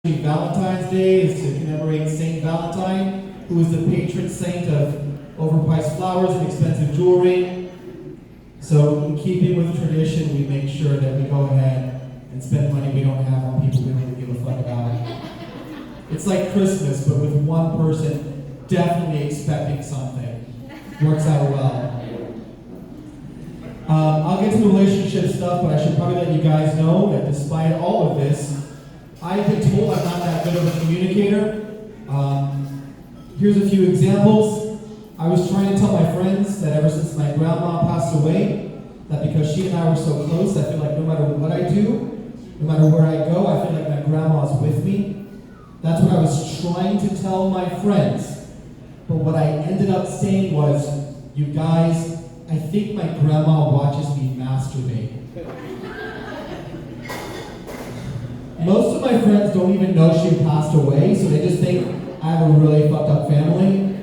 Valentine's Day is to commemorate Saint Valentine, who is the patron saint of overpriced flowers and expensive jewelry. So, in keeping with tradition, we make sure that we go ahead and spend money we don't have on people we don't give a fuck about. It's like Christmas, but with one person definitely expecting something. Works out well. I'll get to the relationship stuff, but I should probably let you guys know that despite all of this, I've been told I'm not that good of a communicator. Here's a few examples. I was trying to tell my friends that ever since my grandma passed away, that because she and I were so close, I feel like no matter what I do, no matter where I go, I feel like my grandma's with me. That's what I was trying to tell my friends. But what I ended up saying was, you guys, I think my grandma watches me masturbate. Most of my friends don't even know she passed away, so they just think I have a really fucked up family.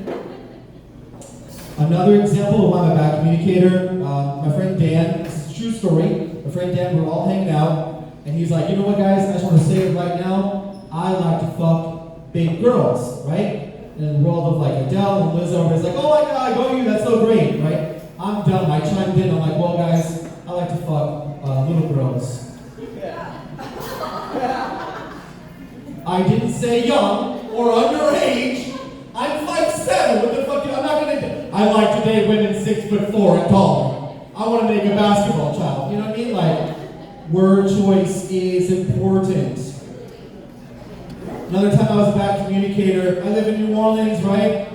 Another example of why I'm a bad communicator, my friend Dan, this is a true story. My friend Dan, we were all hanging out, and he's like, you know what guys, I just want to say it right now, I like to fuck big girls, right? And in the world of like Adele and Lizzo, everybody's like, oh my god, go you, that's so great, right? I'm dumb, I chimed in, I'm like, well guys, I like to fuck little girls. I didn't say young or underage. I'm 5'7". What the fuck? I'm not gonna do. I like to date women 6'4" and taller. I want to make a basketball child. You know what I mean? Like, word choice is important. Another time I was a bad communicator. I live in New Orleans, right?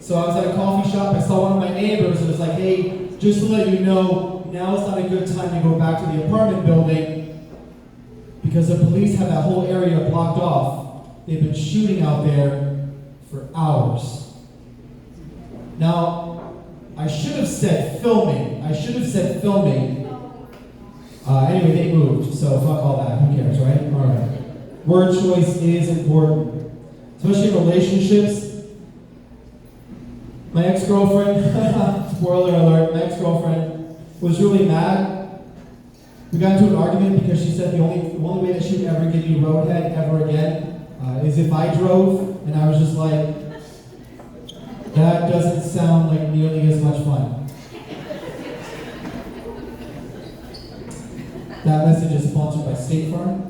So I was at a coffee shop. I saw one of my neighbors and was like, hey, just to let you know, now is not a good time to go back to the apartment building, because the police have that whole area blocked off. They've been shooting out there for hours. Now, I should have said filming. Anyway, they moved, so fuck all that. Who cares, right? All right. Word choice is important, especially in relationships. My ex-girlfriend, spoiler alert, my ex-girlfriend was really mad. We got into an argument because she said the only way that she would ever give me roadhead ever again is if I drove, and I was just like, that doesn't sound like nearly as much fun. That message is sponsored by State Farm.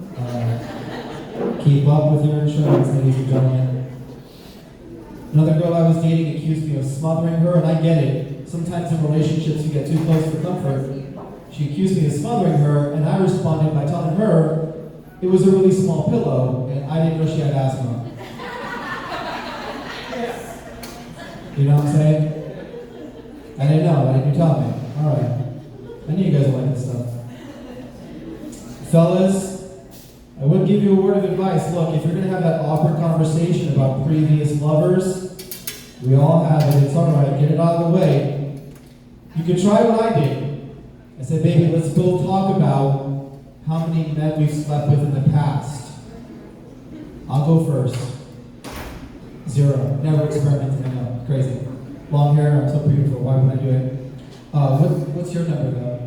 Keep up with your insurance, ladies and gentlemen. Another girl I was dating accused me of smothering her, and I get it. Sometimes in relationships you get too close for comfort. She accused me of smothering her, and I responded by telling her it was a really small pillow, and I didn't know she had asthma. You know what I'm saying? I didn't know. Why didn't you tell me? All right. I knew you guys would like this stuff. Fellas, I would give you a word of advice. Look, if you're going to have that awkward conversation about previous lovers, we all have it. It's all right. Get it out of the way. You could try what I did. I said, baby, let's both talk about how many men we've slept with in the past. I'll go first. 0. Never experimented, I know. Crazy. Long hair, I'm so beautiful. Why would I do it? What's your number, though?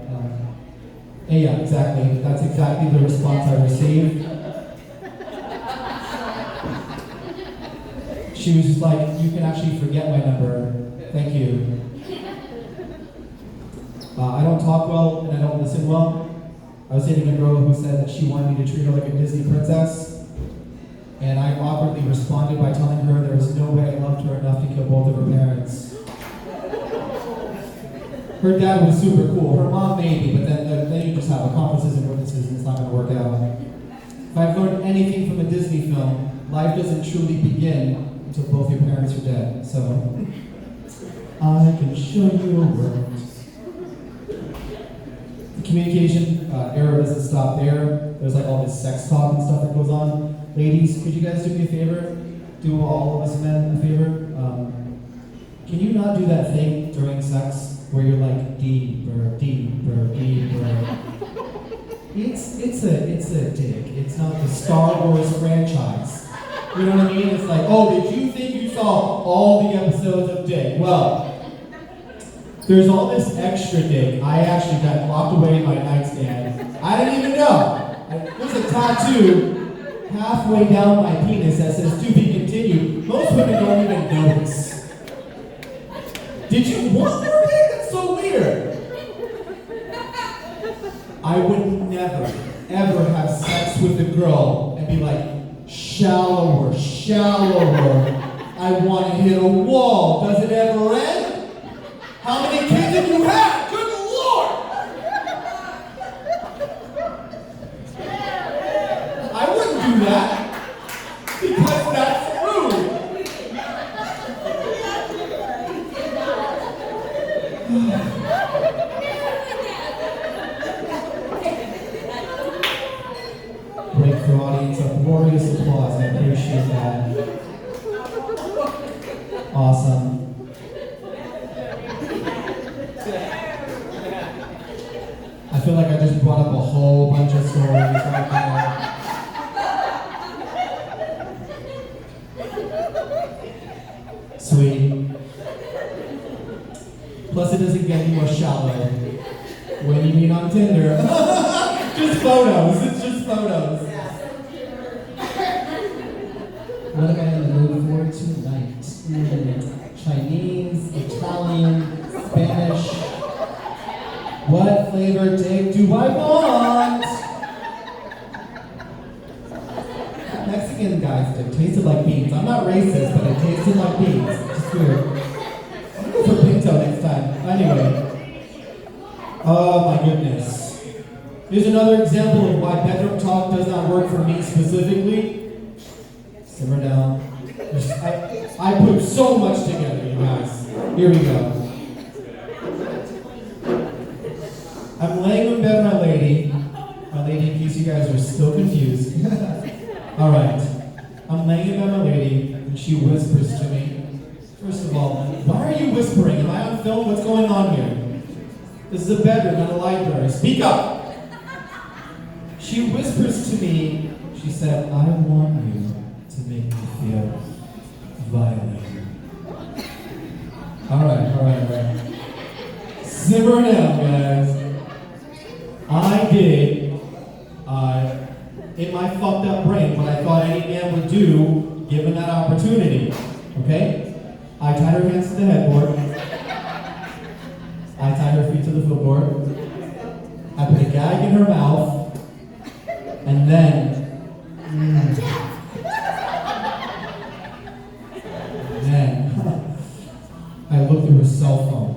Yeah, exactly. That's exactly the response I received. She was just like, you can actually forget my number. Thank you. I don't talk well and I don't listen well. I was dating a girl who said that she wanted me to treat her like a Disney princess, and I awkwardly responded by telling her there was no way I loved her enough to kill both of her parents. Her dad was super cool. Her mom maybe, but then you just have accomplices and witnesses and it's not going to work out. If I've learned anything from a Disney film, life doesn't truly begin until both your parents are dead. So, I can show you a world. Communication error doesn't stop there. There's like all this sex talk and stuff that goes on. Ladies, could you guys do me a favor? Do all of us men a favor? Can you not do that thing during sex where you're like deeper, deeper, deeper? It's a dick. It's not the Star Wars franchise. You know what I mean? It's like, oh, did you think you saw all the episodes of Dick? Well, there's all this extra dick I actually got locked away in my nightstand. I didn't even know. It was a tattoo halfway down my penis that says to be continued. Most women don't even notice. Did you want more dick? That's so weird. I would never, ever have sex with a girl and be like, shallower, shallower. I want to hit a wall. Does it ever end? How many kids have you had? Good Lord! I wouldn't do that because that's rude. Breakthrough audience, uproarious applause. I appreciate that. Awesome. I feel like I just brought up a whole bunch of stories right now. Sweet. Plus it doesn't get any more shallow when you meet on Tinder. Just photos. It's just photos. What am I in the mood for tonight? Chinese, Italian, Spanish. What flavor dick do I want? Mexican guys dick tasted like beans. I'm not racist, but it tasted like beans. It's weird. I'll go for pinto next time. Anyway. Oh my goodness. Here's another example of why bedroom talk does not work for me specifically. Simmer down. I put so much together, you guys. Here we go. I'm laying in bed with my lady. My lady, in case you guys are still confused. Alright. I'm laying in bed with my lady, and she whispers to me. First of all, why are you whispering? Am I on film? What's going on here? This is a bedroom, not a library. Speak up! She whispers to me, she said, I want you to make me feel violated. Alright. Simmer down, guys. I did, in my fucked up brain, what I thought any man would do, given that opportunity. Okay? I tied her hands to the headboard. I tied her feet to the footboard. I put a gag in her mouth. And then, I looked through her cell phone.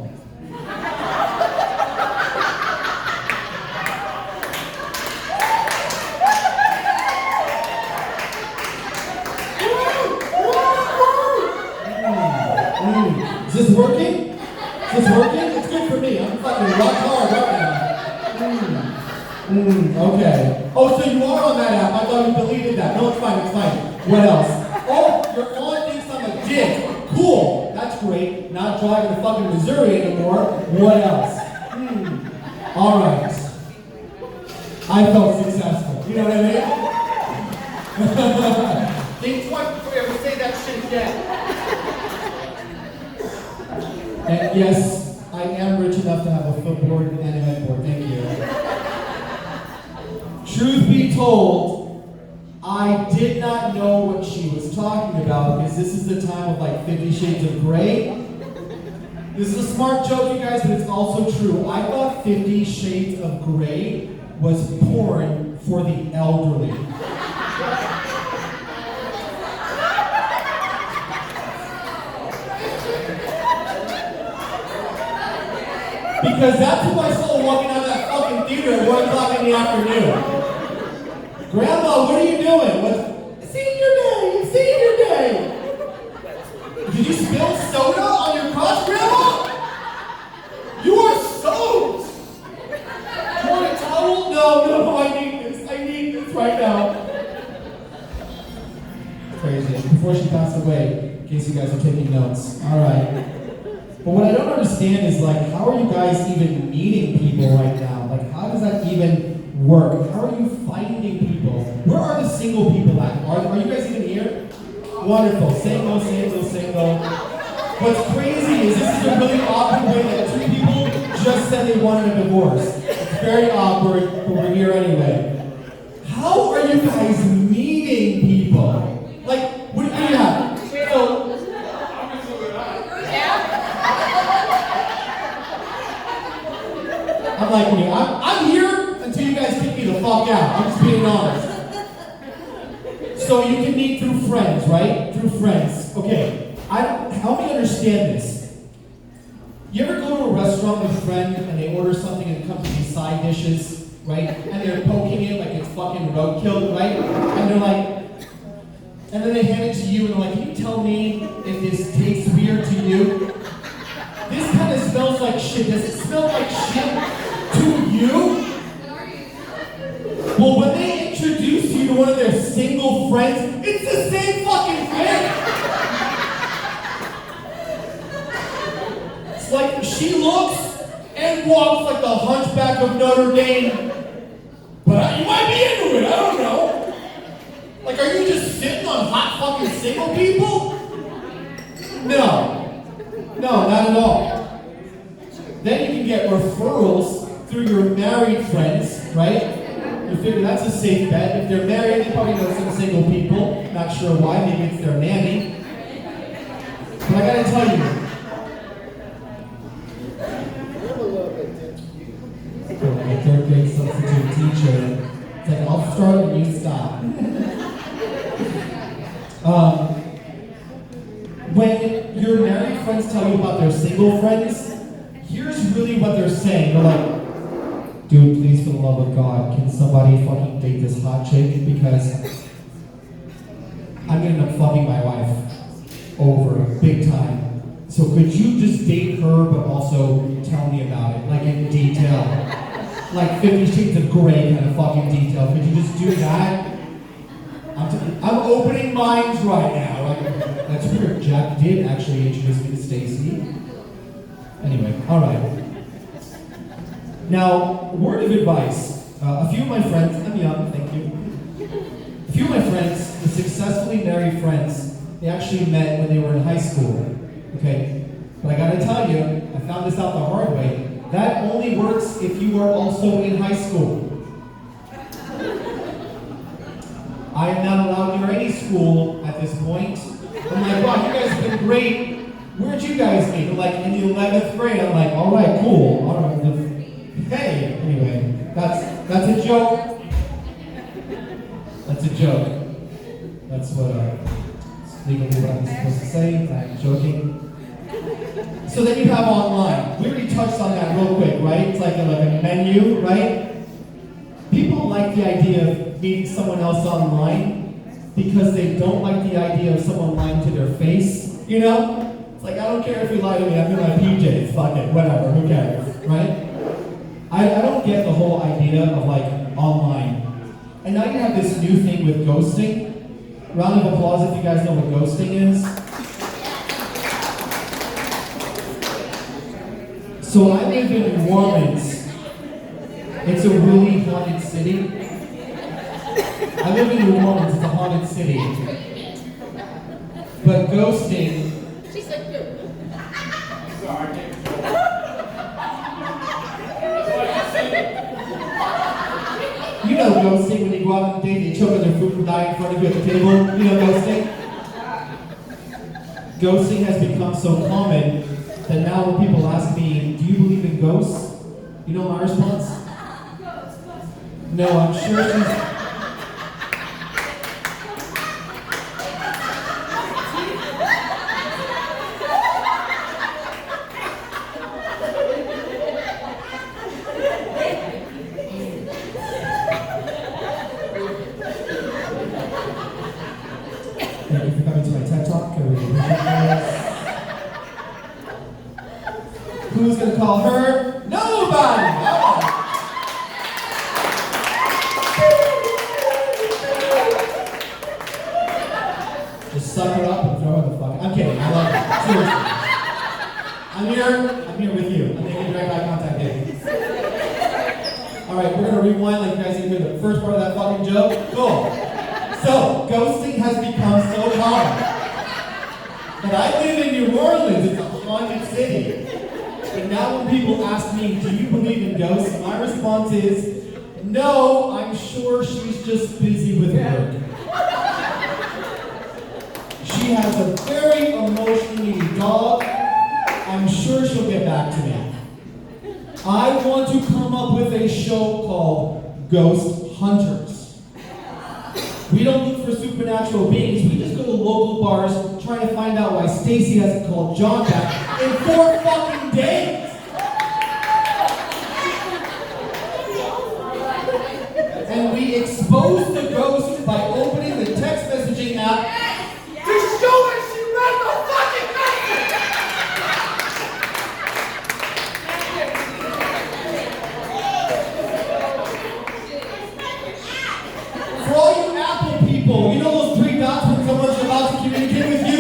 Is this working? It's good for me. I'm fucking rock hard right now. Okay. Oh, so you are on that app. I thought you deleted that. No, it's fine. What else? Oh, your aunt thinks I'm a dick. Cool. That's great. Not driving to fucking Missouri anymore. What else? Alright. I felt successful. You know what I mean? Think twice before you ever say that shit again. And yes, I am rich enough to have a footboard and a headboard. Thank you. Truth be told, I did not know what she was talking about because this is the time of like 50 Shades of Grey. This is a smart joke, you guys, but it's also true. I thought 50 Shades of Grey was porn for the elderly. Because that's who I saw walking out of that fucking theater at 1 o'clock in the afternoon. Grandma, what are you doing? Senior day! Did you spill soda on your crotch, Grandma? You are soaked! Do you want a towel? No, I need this right now. Crazy. Before she passed away, in case you guys are taking notes. Alright. But what I don't understand is like, how are you guys even meeting people right now? Like, how does that even work? How are you finding people? Where are the single people at? Are you guys even here? Wonderful. Single. What's crazy is this is a really awkward way that two people just said they wanted a divorce. It's very awkward, but we're here anyway. How are you guys meeting Like, what do you have? So, I'm like, I'm here until you guys kick me the fuck out. I'm just being honest. So you can meet through friends, right? Through friends. Okay, help me understand this. You ever go to a restaurant with a friend and they order something and it comes with these side dishes, right? And they're poking it like it's fucking roadkill, right? And they're like, and then they hand it to you and they're like, can you tell me if this tastes weird to you? This kind of smells like shit. Does it smell like shit to you? Well, when they introduce you to one of their single friends, it's the same fucking thing. It's like she looks and walks like the Hunchback of Notre Dame. But you might be into it, I don't know. Like, are you just sitting on hot fucking single people? No, not at all. Then you can get referrals through your married friends, right? You figure that's a safe bet. If they're married, they probably know some single people. Not sure why, maybe it's their nanny. But I gotta tell you, my third grade substitute teacher, it's like, I'll start when you stop. When your married friends tell you about their single friends, here's really what they're saying. They're like, dude, please, for the love of God, can somebody fucking date this hot chick? Because I'm gonna end up fucking my wife over big time. So could you just date her, but also tell me about it, like in detail? Like 50 Shades of Grey kind of fucking detail. Could you just do that? I'm opening minds right now. Like, that's weird. Jack did actually introduce me to Stacy. Anyway, all right. Now, word of advice. A few of my friends, I'm young, thank you. A few of my friends, the successfully married friends, they actually met when they were in high school. Okay? But I gotta tell you, I found this out the hard way. That only works if you are also in high school. I am not allowed near any school at this point. I'm like, wow, you guys have been great. Where'd you guys meet? They're like, in the 11th grade. I'm like, all right, cool. All right. Hey, anyway, that's a joke. That's a joke. That's what legally what I'm supposed to say. I'm joking. So then you have online. We already touched on that real quick, right? It's like a menu, right? People like the idea of meeting someone else online because they don't like the idea of someone lying to their face, you know? It's like, I don't care if you lie to me, I'm in my PJs, fuck it, whatever, who cares, right? I don't get the whole idea of like online. And now you have this new thing with ghosting. Round of applause if you guys know what ghosting is. So I live in New Orleans. It's a really haunted city. I live in New Orleans, it's a haunted city. But ghosting. She's like, sorry. You know ghosting when you go out on a date, they choke on their food and die in front of you at the table. You know ghosting? Ghosting has become so common that now when people ask me, do you believe in ghosts? You know my response? No, I'm sure she's... Thank you for coming to my TED Talk. I really appreciate this. Who's going to call her? Nobody! Oh. Just suck her up and throw her the fuck. I'm kidding. I love it. Seriously. I'm here with you. I'm making direct eye contact here. Alright, we're going to rewind like you guys didn't hear the first part of that fucking joke. Cool. So, ghosting has become so common. But I live in New Orleans, it's a haunted city. And now when people ask me, do you believe in ghosts? My response is, no, I'm sure she's just busy with work. she has a very emotionally needy dog. I'm sure she'll get back to me. I want to come up with a show called Ghost Hunters. We don't look for supernatural beings. We just go to local bars trying to find out why Stacy hasn't called John back in 4 fucking days. And we expose the ghost by opening the text messaging app to show her she read the fucking message! For all you Apple people, you know those 3 dots when someone's about to communicate with you?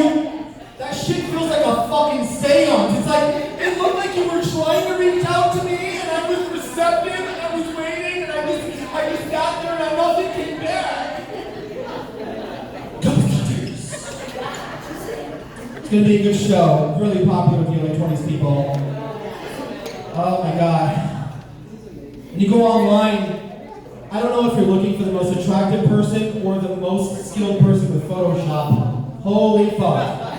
That shit feels like a fucking seance. It's like, it looked like you were trying to reach out to me, and I was receptive, and I was waiting, and I just sat there, and nothing came back. Ghost Hunters. It's gonna be a good show. Really popular with the early 20s people. Oh my god. When you go online, I don't know if you're looking for the most attractive person or the most skilled person with Photoshop. Holy fuck.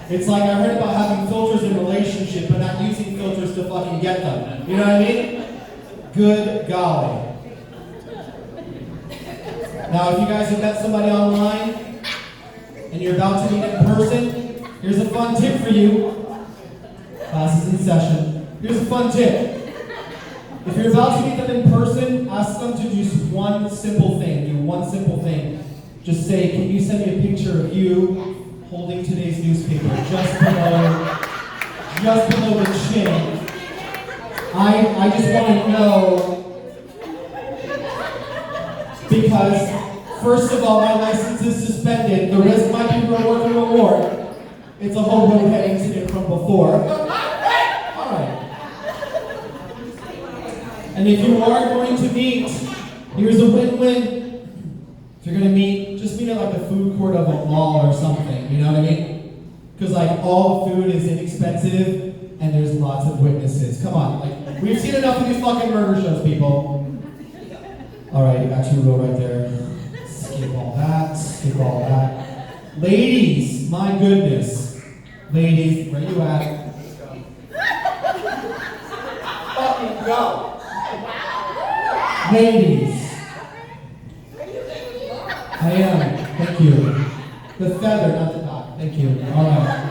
It's like I heard about having filters in relationships, but not using filters to fucking get them. You know what I mean? Good golly. Now, if you guys have met somebody online and you're about to meet in person, here's a fun tip for you. Class is in session. Here's a fun tip. If you're about to meet them in person, ask them to do just one simple thing. Do one simple thing. Just say, can you send me a picture of you holding today's newspaper just below the chin? I just want to know, because first of all, my license is suspended. The rest of my people are working on war. It's a whole roadhead incident from before. Alright. And if you are going to meet, here's a win-win. If you're going to meet, just meet at like the food court of a mall or something, you know what I mean? Because like all food is inexpensive and there's lots of witnesses. Come on, like we've seen enough of these fucking murder shows, people. Alright, you got your row right there. Skip all that, skip all that. Ladies, my goodness. Ladies, where you at? Fucking go. Ladies. I am. Thank you. The feather, not the dot. Thank you. All right.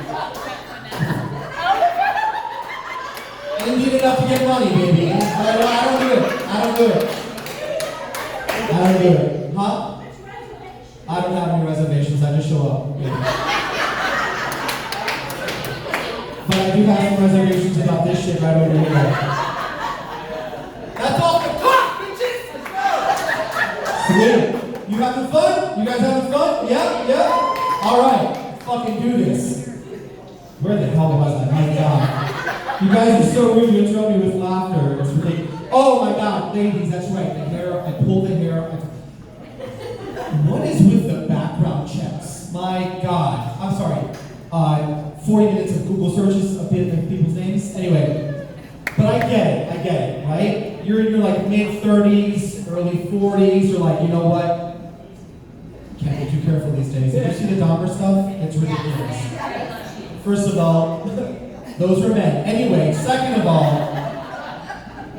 I didn't need enough to get money, baby. I don't do it. I don't do it. Huh? I don't have any reservations. I just show up. Baby. But I do have some reservations about this shit right over here. That's all the talk, bitches! Sweet. You having fun? You guys having fun? Yeah? Yeah? Alright. Fucking do this. Where the hell was I? My god. You guys are so rude. You interrupt me with laughter. It's ridiculous. Oh my god. Ladies, that's right. The hair. I pulled the hair. What is with the background checks? My god. I'm sorry. 40 minutes of Google searches of people's names. Anyway. But I get it, right? You're in your like mid-30s, early 40s, you're like, you know what? Can't be too careful these days. If you see the Dahmer stuff, it's ridiculous. First of all, those were men. Anyway, second of all,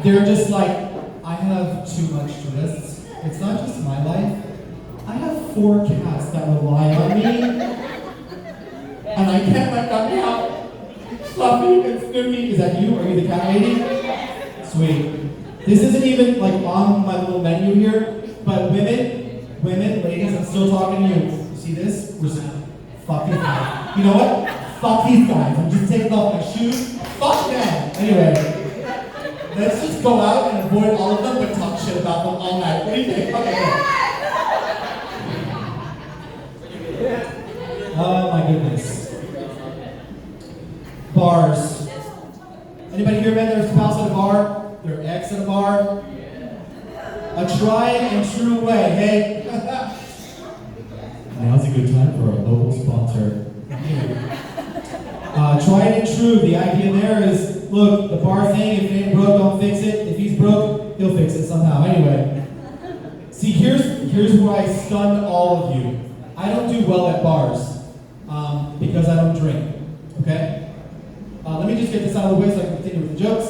they're just like, I have too much risks. It's not just my life. I have 4 cats that rely on me, and I can't let them out. Fluffy and Snoopy. Is that you? Are you the cat lady? Sweet. This isn't even like on my little menu here, but women, ladies, I'm still talking to you. You see this? Fuck these guys. You know what? Fuck these guys. I'm just taking off my shoes. Fuck them. Anyway, let's just go out and avoid all of them, but talk shit about them all night. What do you think? Okay. Oh my goodness. Bars. Anybody here met their spouse at a bar? Their ex at a bar? A tried and true way, hey? Now's a good time for a local sponsor. Tried and true, the idea there is, look, the bar thing, if it ain't broke, don't fix it. If he's broke, he'll fix it somehow. Anyway. See, here's where I stun all of you. I I don't do well at bars because I don't drink, okay? Let me just get this out of the way so I can continue with the jokes.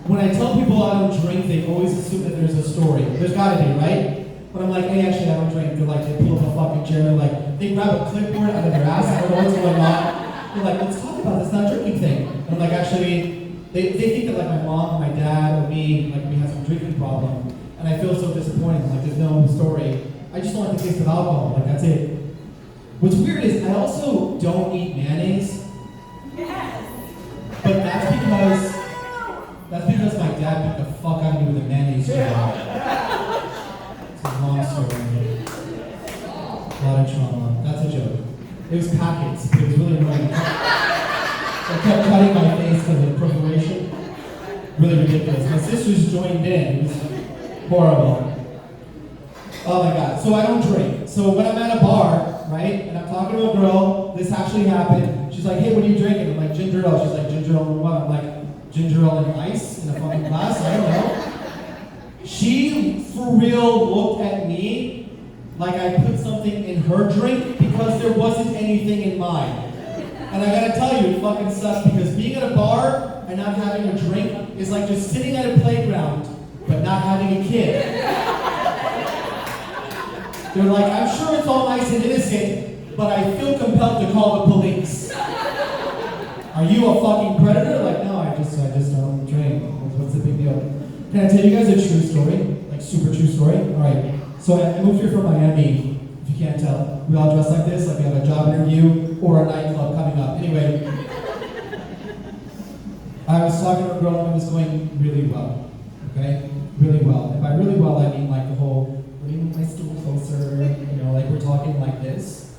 When I tell people I don't drink, they always assume that there's a story. There's gotta be, right? But I'm like, hey, actually I don't drink. They're like, they pull up a fucking chair, and like, they grab a clipboard out of their ass, I don't know what's going on. They're like, let's talk about this not drinking thing. And I'm like, actually, they think that like my mom, my dad, or me, like we have some drinking problem. And I feel so disappointed, like there's no story. I just don't like the taste of alcohol, like that's it. What's weird is I also don't eat mayonnaise. Yes. But that's because my dad beat the fuck out of me with a mayonnaise jar. It's a long story. A lot of trauma. That's a joke. It was packets, but it was really annoying. I kept cutting my face because of preparation. Really ridiculous. My sisters joined in. It was horrible. Oh my god. So I don't drink. So when I'm at a bar, right, and I'm talking to a girl, this actually happened. She's like, hey, what are you drinking? I'm like, ginger ale. She's like, ginger ale and what? I'm like, ginger ale and ice in a fucking glass? I don't know. She, for real, looked at me like I put something in her drink because there wasn't anything in mine. And I gotta tell you, it fucking sucks because being at a bar and not having a drink is like just sitting at a playground but not having a kid. They're like, I'm sure it's all nice and innocent, but I feel compelled to call the police. Are you a fucking predator? Like, no, I just don't drink. What's the big deal? Can I tell you guys a true story? Like, super true story? Alright, so I moved here from Miami, if you can't tell. We all dress like this, like we have a job interview or a nightclub coming up. Anyway, I was talking to a girl and it was going really well, okay? Really well. And by really well, I mean like the whole, let me move my stool closer, you know, like we're talking like this.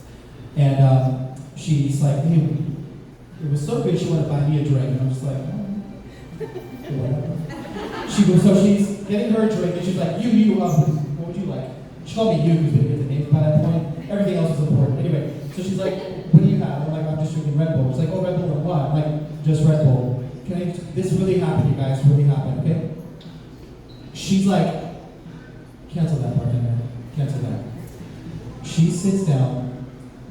And she's like, hey, it was so good she wanted to buy me a drink. And I'm just like, whatever. She goes, so she's getting her a drink and she's like, what would you like? She called me you because we didn't get the names by that point. Everything else was important. Anyway, so she's like, what do you have? I'm like, I'm just drinking Red Bull. She's like, oh, Red Bull and what? I'm like, just Red Bull. This really happened, you guys, really happened, okay? She's like, cancel that part, cancel that. She sits down,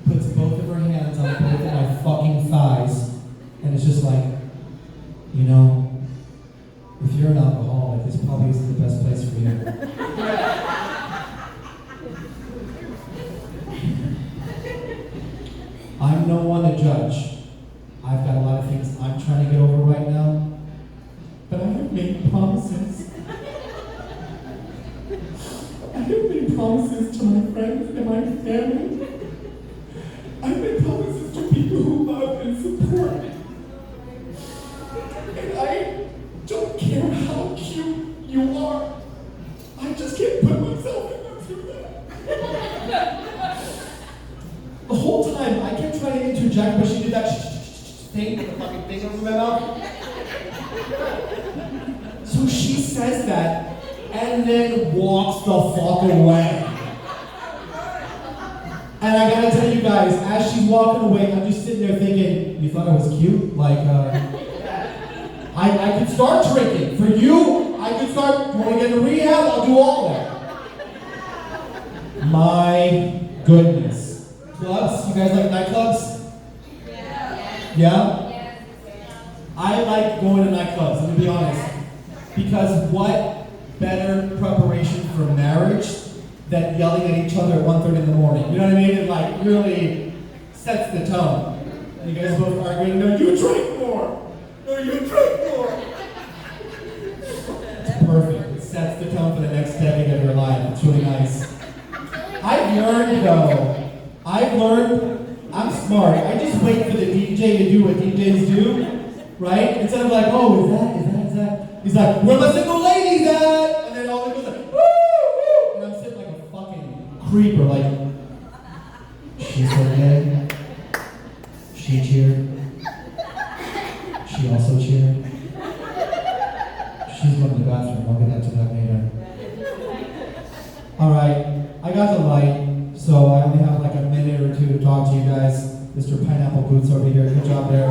puts both of her hands on both of my fucking thighs, and it's just like, you know, if you're an alcoholic, this probably isn't the best place for you. I'm no one to judge. I've got a lot of things I'm trying to get over right now, but I have made promises. I have made promises to my friends and my family. I've made promises to people who love and support me. And I don't care how cute you are. I just can't put myself in that. The whole time, I kept trying to interject, but she did that thing with the fucking thing over my mouth. So she says that, and then walks the fuck away. And I gotta tell you guys, as she's walking away, I'm just sitting there thinking, you thought I was cute? Like, I could start drinking. For you, I could start, you wanna get into rehab? I'll do all that. My goodness. Clubs? You guys like nightclubs? Yeah? Yeah? I like going to nightclubs, let me be honest. Because what better preparation for marriage than yelling at each other at 1:30 in the morning? You know what I mean? It like really sets the tone. And you guys both arguing, no, you drink more! No, you drink more! It's perfect. It sets the tone for the next decade of your life. It's really nice. I've learned, I'm smart. I just wait for the DJ to do what DJs do, right? Instead of like, oh, is that? He's like, where my single ladies at? And then all the girls like, woo, woo! And I'm sitting like a fucking creeper, like, she's okay. She cheered. She also cheered. She's going to the bathroom. I'll get to that later. All right, I got the light. So I only have like a minute or two to talk to you guys. Mr. Pineapple Boots over here, good job there.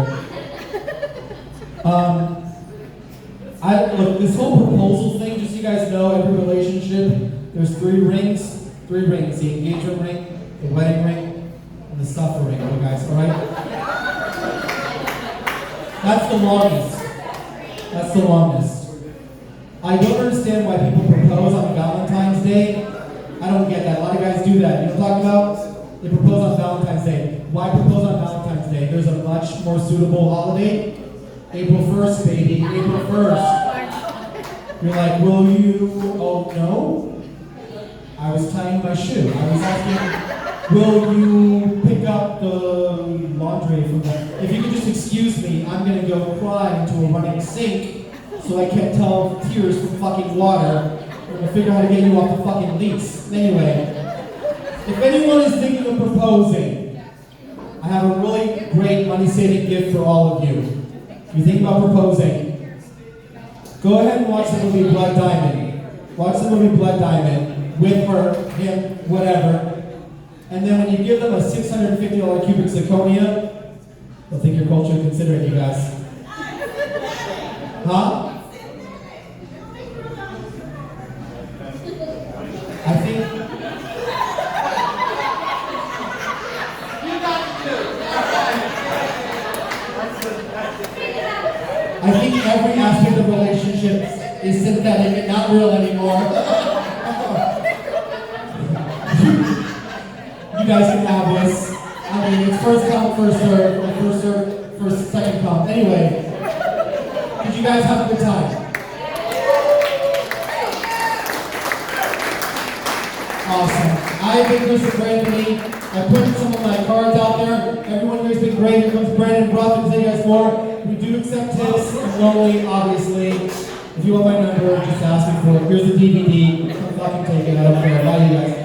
Look, this whole proposal thing, just so you guys know, every relationship, there's three rings, the engagement ring, the wedding ring, and the suffering, you guys, alright? That's the longest. That's the longest. I don't understand why people propose on Valentine's Day. I don't get that. A lot of guys do that. You know what I'm talking about? They propose on Valentine's Day. Why propose on Valentine's Day? There's a much more suitable holiday. April 1st, baby. April 1st. You're like, will you? Oh, no? I was tying my shoe. I was asking, will you pick up the laundry from the... If you could just excuse me, I'm going to go cry into a running sink so I can't tell tears from fucking water. I'm going to figure out how to get you off the fucking lease. Anyway, if anyone is thinking of proposing, I have a really great money-saving gift for all of you. If you think about proposing, go ahead and watch the movie Blood Diamond. Watch the movie Blood Diamond with her, him, whatever. And then when you give them a $650 cubic zirconia, they'll think you're culturally considerate, you guys. Huh? I think every aspect of relationships is synthetic and not real anymore. You guys can have this. I mean, it's first come, first serve, or first serve, first, second come. Anyway, did you guys have a good time? Awesome. I've been Christopher Anthony. I put some of my cards out there. Everyone here has been great. Here comes Brandon Bruff and say you guys more. We do accept tips. I'm lonely, obviously. If you want my number, just ask me for it. Here's the DVD. Come fucking take it. I don't care. Bye, you guys.